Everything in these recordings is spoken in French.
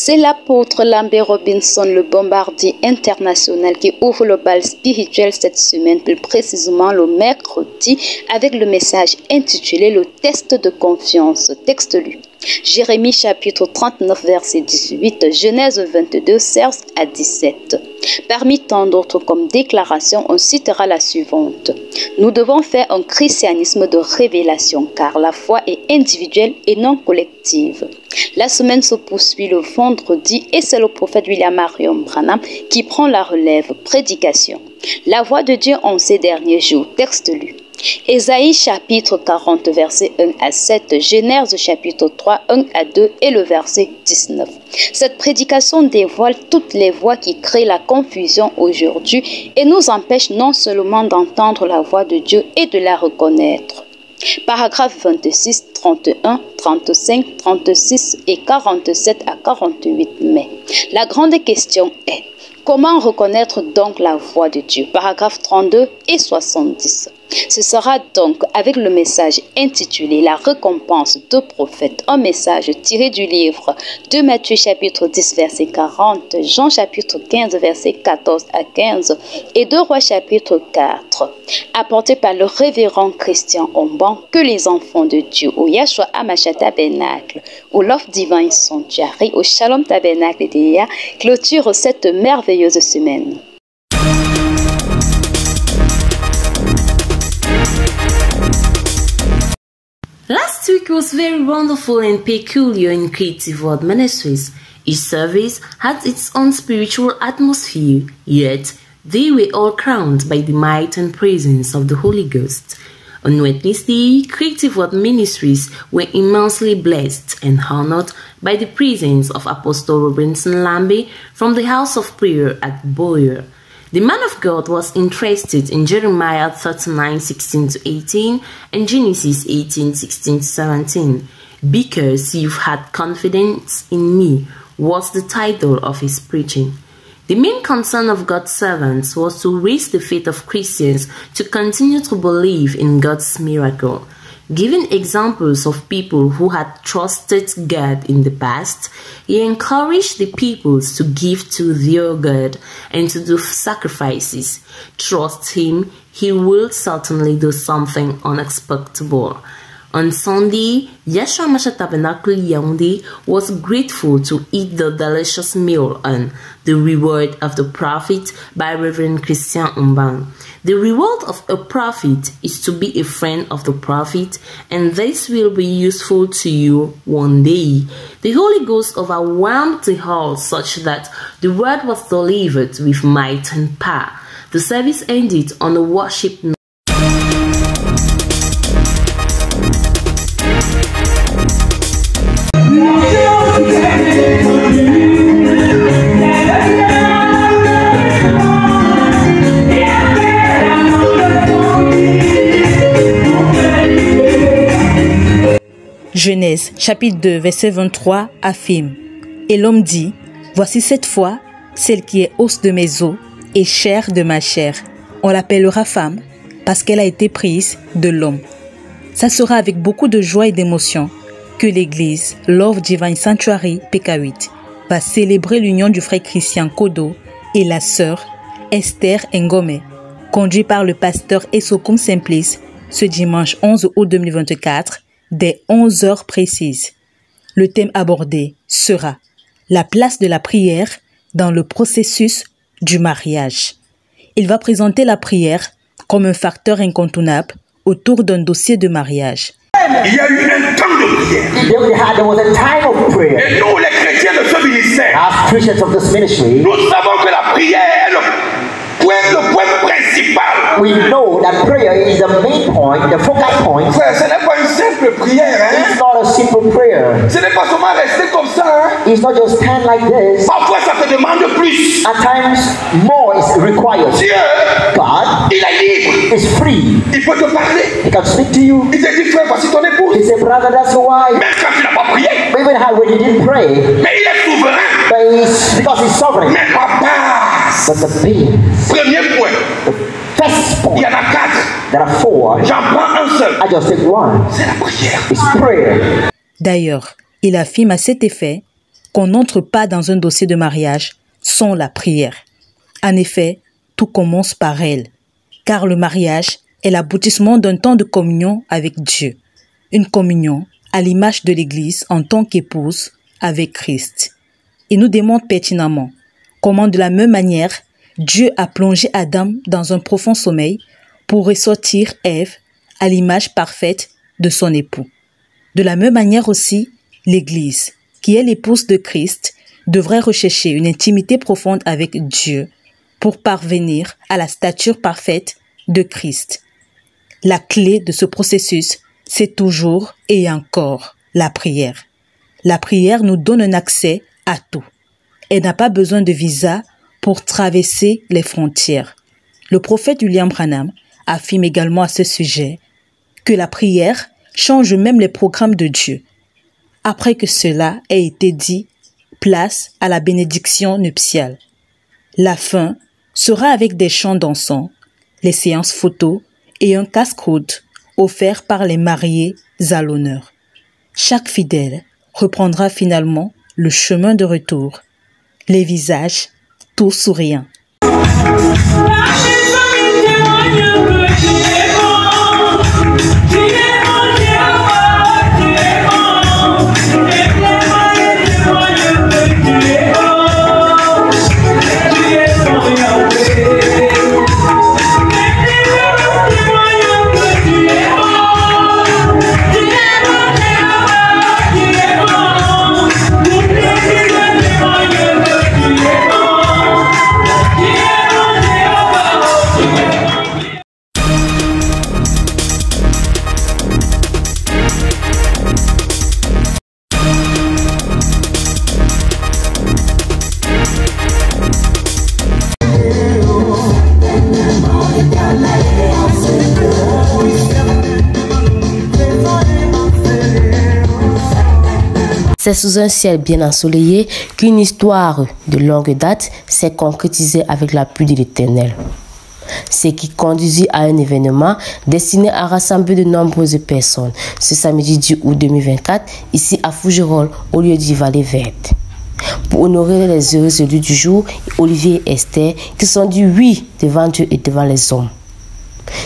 C'est l'apôtre Lambert Robinson, le bombardier international, qui ouvre le bal spirituel cette semaine, plus précisément le mercredi, avec le message intitulé « Le test de confiance ». Texte lu. Jérémie chapitre 39 verset 18, Genèse 22 16 à 17. Parmi tant d'autres comme déclaration, on citera la suivante. Nous devons faire un christianisme de révélation car la foi est individuelle et non collective. La semaine se poursuit le vendredi et c'est le prophète William Marion Branham qui prend la relève. Prédication. La voix de Dieu en ces derniers jours. Texte lu. Ésaïe chapitre 40 verset 1 à 7, Genèse chapitre 3 1 à 2 et le verset 19. Cette prédication dévoile toutes les voix qui créent la confusion aujourd'hui et nous empêche non seulement d'entendre la voix de Dieu et de la reconnaître. Paragraphe 26, 31, 35, 36 et 47 à 48 mai. La grande question est, comment reconnaître donc la voix de Dieu? Paragraphe 32 et 70. Ce sera donc avec le message intitulé « La récompense de prophète », un message tiré du livre de Matthieu chapitre 10 verset 40, Jean chapitre 15 verset 14 à 15 et 2 Rois chapitre 4, apporté par le révérend Christian Omban, que les enfants de Dieu au Yahshua Hamashiach Tabernacle, au Love Divine Sanctuary, au Shalom Tabernacle d'Eya, clôture cette merveilleuse semaine. Last week was very wonderful and peculiar in Creative Word Ministries. Each service had its own spiritual atmosphere, yet they were all crowned by the might and presence of the Holy Ghost. On Wednesday, Creative Word Ministries were immensely blessed and honored by the presence of Apostle Robinson Lambe from the House of Prayer at Boyer. The man of God was interested in Jeremiah 39:16-18 and Genesis 18:16-17. Because you've had confidence in me was the title of his preaching. The main concern of God's servants was to raise the faith of Christians to continue to believe in God's miracle. Giving examples of people who had trusted God in the past, he encouraged the peoples to give to their God and to do sacrifices. Trust him, he will certainly do something unexpected. On Sunday, Yahshua Hamashiach Tabernacle Yaoundé was grateful to eat the delicious meal on The Reward of the Prophet by Reverend Christian Omban. The reward of a prophet is to be a friend of the prophet, and this will be useful to you one day. The Holy Ghost overwhelmed the hall such that the word was delivered with might and power. The service ended on a worship note. Genèse, chapitre 2, verset 23, affirme. Et l'homme dit, voici cette fois, celle qui est os de mes os et chair de ma chair. On l'appellera femme parce qu'elle a été prise de l'homme. Ça sera avec beaucoup de joie et d'émotion que l'église Love Divine Sanctuary PK8 va célébrer l'union du frère Christian Kodo et la sœur Esther Ngome, conduit par le pasteur Esokum Simplice ce dimanche 11 août 2024 dès 11 heures précises. Le thème abordé sera la place de la prière dans le processus du mariage. Il va présenter la prière comme un facteur incontournable autour d'un dossier de mariage. Il y a eu un temps de prière. There was a time of prayer. Et nous, les chrétiens de ce ministère, As Christians of this ministry, nous savons que la prière est le point principal. we know that prayer is the main point, the focal point. Frère, ce n'est pas une simple prière. It's Hein? not a simple prayer. Ce n'est pas seulement rester comme ça. Hein? It's not just stand like this. Parfois, ça te demande plus. At times, more is required. Dieu, God il est libre. is free. Il peut te parler. He can speak to you. Il te dit, frère, voici ton épouse. He said, brother, that's your wife. Même quand tu n'as pas prié. Even how when he didn't pray, Mais il est souverain. but it's because he's sovereign. Mais la base. But the big, Premier point. first Il point, y en a 4. there are 4. J'en prends un seul. I just take one. C'est la prière. It's prayer. D'ailleurs, il affirme à cet effet qu'on n'entre pas dans un dossier de mariage sans la prière. En effet, tout commence par elle, car le mariage est l'aboutissement d'un temps de communion avec Dieu. Une communion à l'image de l'Église en tant qu'épouse avec Christ. Il nous démontre pertinemment comment de la même manière, Dieu a plongé Adam dans un profond sommeil pour ressortir Ève à l'image parfaite de son époux. De la même manière aussi, l'Église, qui est l'épouse de Christ, devrait rechercher une intimité profonde avec Dieu pour parvenir à la stature parfaite de Christ. La clé de ce processus, c'est toujours et encore la prière. La prière nous donne un accès à tout. Elle n'a pas besoin de visa pour traverser les frontières. Le prophète William Branham affirme également à ce sujet que la prière change même les programmes de Dieu. Après que cela ait été dit, place à la bénédiction nuptiale. La fin sera avec des chants dansants, les séances photos et un casse-croûte offert par les mariés à l'honneur. Chaque fidèle reprendra finalement le chemin de retour, les visages tout souriants. C'est sous un ciel bien ensoleillé qu'une histoire de longue date s'est concrétisée avec l'appui de l'Éternel. Ce qui conduisit à un événement destiné à rassembler de nombreuses personnes ce samedi 10 août 2024, ici à Fougerolles, au lieu du Vallée Verte. Pour honorer les heureux élus du jour, Olivier et Esther, qui sont dit oui devant Dieu et devant les hommes.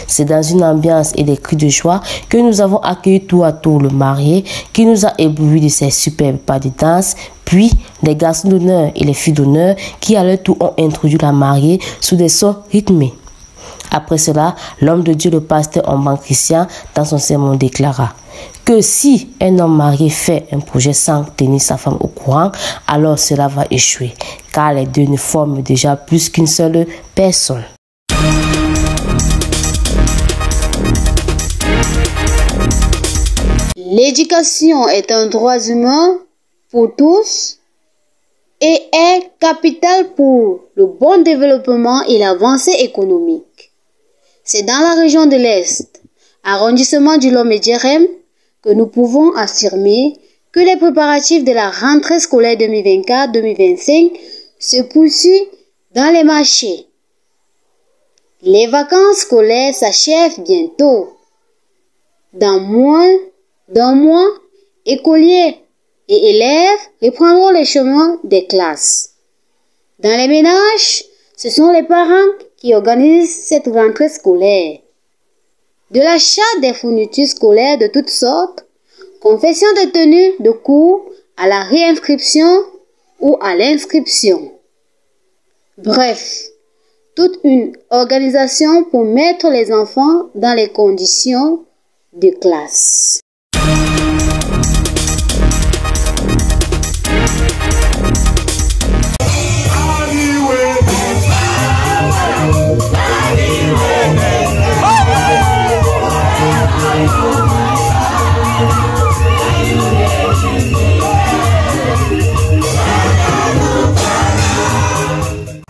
C'est dans une ambiance et des cris de joie que nous avons accueilli tour à tour le marié qui nous a ébloui de ses superbes pas de danse, puis les garçons d'honneur et les filles d'honneur qui à leur tour ont introduit la mariée sous des sons rythmés. Après cela, l'homme de Dieu, le pasteur en banque chrétien, dans son sermon déclara que si un homme marié fait un projet sans tenir sa femme au courant, alors cela va échouer, car les deux ne forment déjà plus qu'une seule personne. L'éducation est un droit humain pour tous et est capital pour le bon développement et l'avancée économique. C'est dans la région de l'Est, arrondissement du Lomé-Djerem, que nous pouvons affirmer que les préparatifs de la rentrée scolaire 2024-2025 se poursuivent dans les marchés. Les vacances scolaires s'achèvent bientôt. Dans moins d'un mois, écoliers et élèves reprendront les chemins des classes. Dans les ménages, ce sont les parents qui organisent cette rentrée scolaire. De l'achat des fournitures scolaires de toutes sortes, confection de tenues de cours à la réinscription ou à l'inscription. Bref, toute une organisation pour mettre les enfants dans les conditions de classe.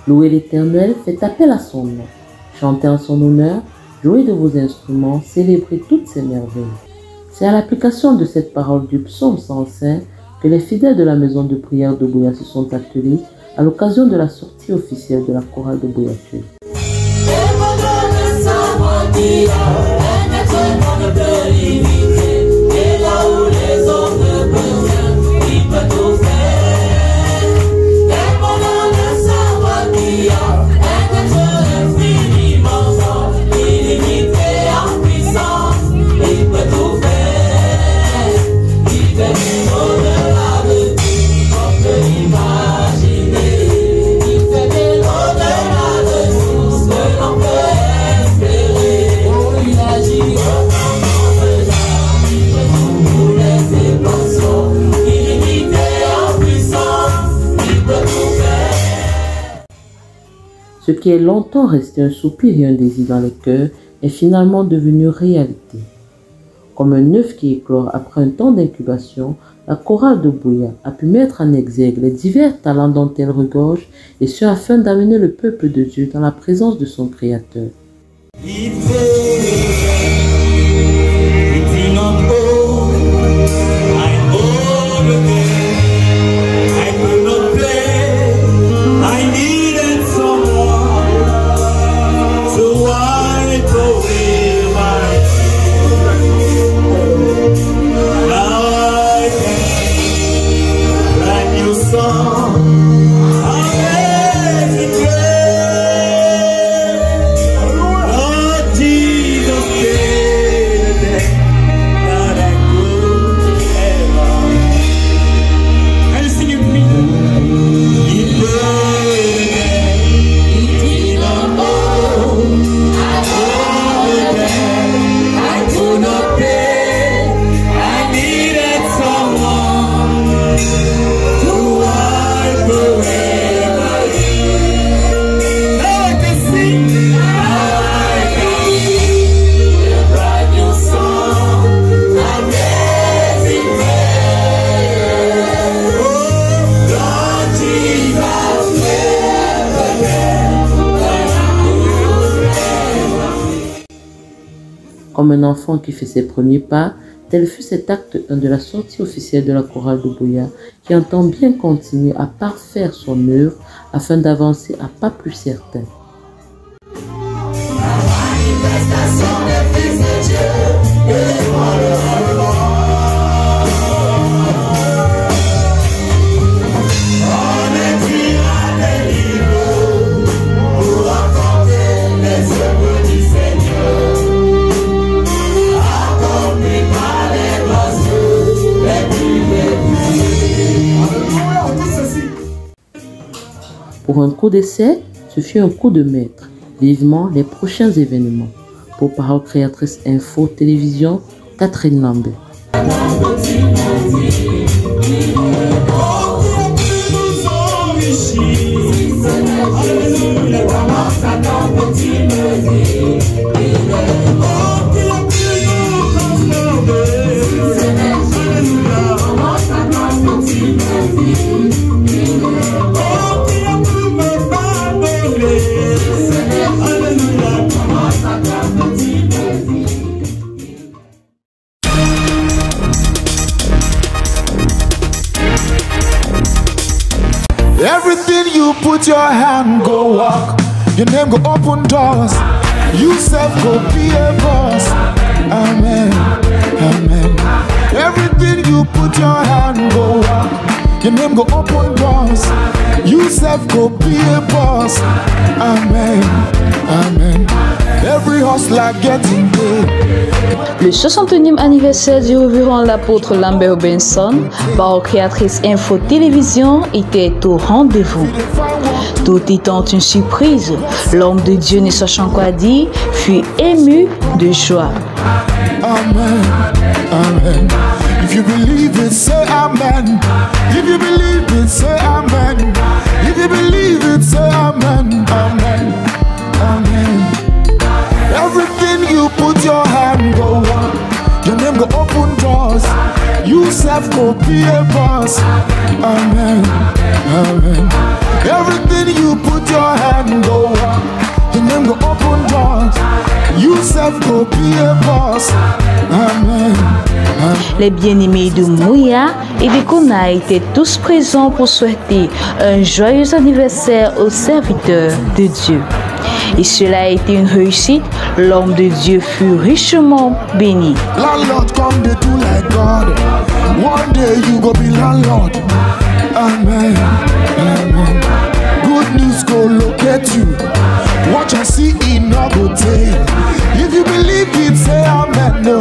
Louez l'Éternel, faites appel à son nom. Chantez en son honneur, jouez de vos instruments, célébrez toutes ses merveilles. C'est à l'application de cette parole du psaume 105 que les fidèles de la maison de prière de Bouya se sont attelés à l'occasion de la sortie officielle de la chorale de Bouyatul. Ce qui est longtemps resté un soupir et un désir dans les cœurs est finalement devenu réalité. Comme un œuf qui éclore après un temps d'incubation, la chorale de Buea a pu mettre en exergue les divers talents dont elle regorge, et ce afin d'amener le peuple de Dieu dans la présence de son Créateur. Comme un enfant qui fait ses premiers pas, tel fut cet acte 1 de la sortie officielle de la chorale de Buea, qui entend bien continuer à parfaire son œuvre afin d'avancer à pas plus certains. Pour un coup d'essai, ce fut un coup de maître. Vivement les prochains événements. Pour Parole Créatrice Info Télévision, Catherine Lambert. Everything you put your hand go walk. Your name go open doors. You self go be a boss. Amen, amen. Everything you put your hand go walk. Your name go open doors. You self go be a boss. Amen, amen. Every hustler getting paid. Le 61e anniversaire du révérend l'apôtre Lambert Benson, Parole Créatrice Info Télévision, était au rendez-vous. Tout étant une surprise, l'homme de Dieu ne sachant quoi dire, fut ému de joie. Amen, amen. If you believe it, say amen. If you believe it, say amen. If you believe it, say amen. Amen, amen. Everything you put your hand go on. Your name go open doors. You self go be a boss. Amen, amen. Everything you put your hand go on. Your name go open doors. You self go be a boss. Amen. Les bien-aimés de Buea et de Kona étaient tous présents pour souhaiter un joyeux anniversaire aux serviteurs de Dieu. Et cela a été une réussite. L'homme de Dieu fut richement béni. Landlord come they do like God. One day you go be landlord. Amen, amen. Good news go locate you. Watch and see it not go take. If you believe it, say amen. No,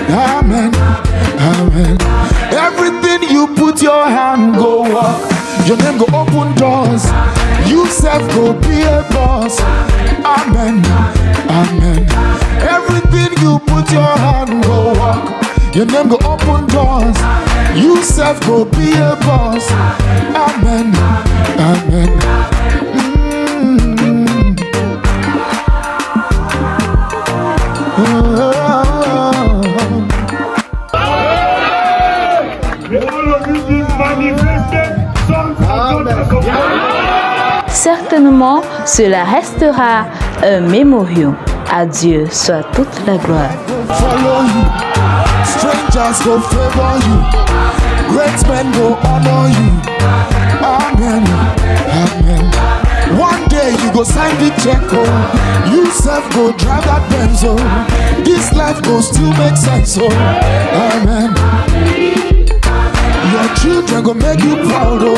amen, amen. Everything you put your hand go up. Your name go open doors. You self go be a boss. Amen, amen. Everything you put your hand go walk. Your name go open doors. You self go be a boss. Amen, amen. certainement cela restera un mémorial. À Dieu soit toute la gloire. Follow you. Strangers go favor you. Great men go honor you. Amen. Amen. One day you go sign the check, oh. You self go drive that Benz, oh. This life go still make sense, oh. Amen. Your children go make you proud, oh.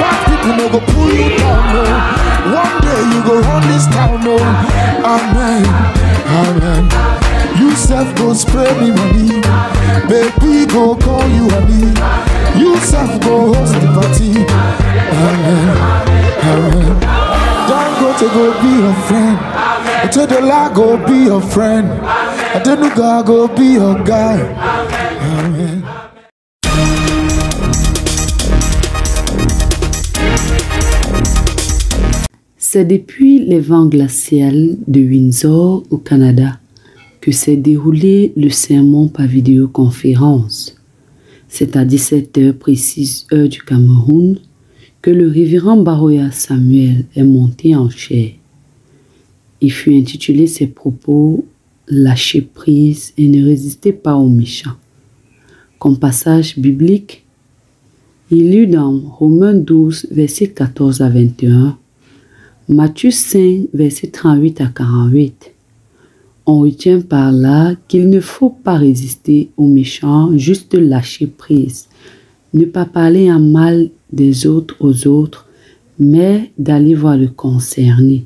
Bad people no go pull you down, oh. One day you go run this town, oh. Amen. Amen. You self go spray me money. Baby go call you honey. You self go host the party. Amen. Amen. Don't go to go be your friend. I tell the lie go be your friend. I tell the guy go be your guy. Amen. C'est depuis les vents glaciaux de Windsor au Canada que s'est déroulé le sermon par vidéoconférence. C'est à 17h précise heure du Cameroun que le révérend Baroya Samuel est monté en chair. Il fut intitulé ses propos « Lâchez prise et ne résistez pas aux méchants ». Comme passage biblique, il lut dans Romains 12, versets 14 à 21, Matthieu 5, versets 38 à 48. On retient par là qu'il ne faut pas résister aux méchants, juste lâcher prise, ne pas parler en mal des autres aux autres, mais d'aller voir le concerné.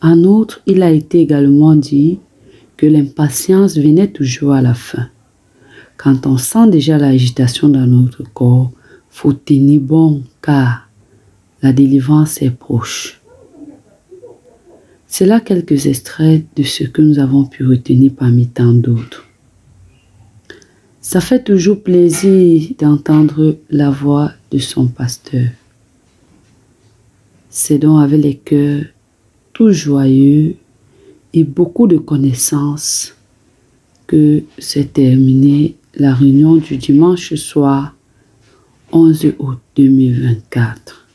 En outre, il a été également dit que l'impatience venait toujours à la fin. Quand on sent déjà l'agitation dans notre corps, faut tenir bon car la délivrance est proche. C'est là quelques extraits de ce que nous avons pu retenir parmi tant d'autres. Ça fait toujours plaisir d'entendre la voix de son pasteur. C'est donc avec les cœurs tout joyeux et beaucoup de connaissances que s'est terminée la réunion du dimanche soir 11 août 2024.